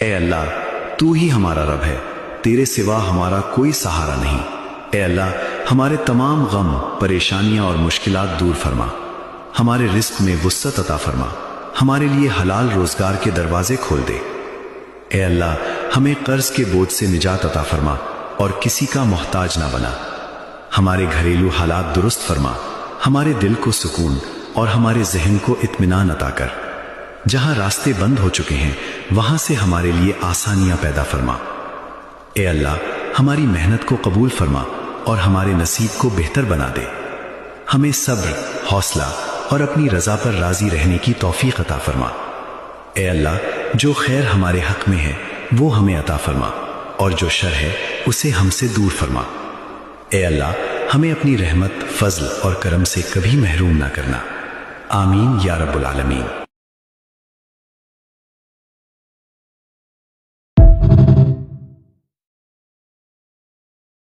اے اللہ تو ہی ہمارا رب ہے، تیرے سوا ہمارا کوئی سہارا نہیں۔ اے اللہ ہمارے تمام غم، پریشانیاں اور مشکلات دور فرما، ہمارے رزق میں وسعت عطا فرما، ہمارے لیے حلال روزگار کے دروازے کھول دے۔ اے اللہ ہمیں قرض کے بوجھ سے نجات عطا فرما اور کسی کا محتاج نہ بنا، ہمارے گھریلو حالات درست فرما، ہمارے دل کو سکون اور ہمارے ذہن کو اطمینان عطا کر۔ جہاں راستے بند ہو چکے ہیں وہاں سے ہمارے لیے آسانیاں پیدا فرما۔ اے اللہ ہماری محنت کو قبول فرما اور ہمارے نصیب کو بہتر بنا دے، ہمیں صبر، حوصلہ اور اپنی رضا پر راضی رہنے کی توفیق عطا فرما۔ اے اللہ جو خیر ہمارے حق میں ہے وہ ہمیں عطا فرما اور جو شر ہے اسے ہم سے دور فرما۔ اے اللہ ہمیں اپنی رحمت، فضل اور کرم سے کبھی محروم نہ کرنا۔ آمین یا رب العالمین۔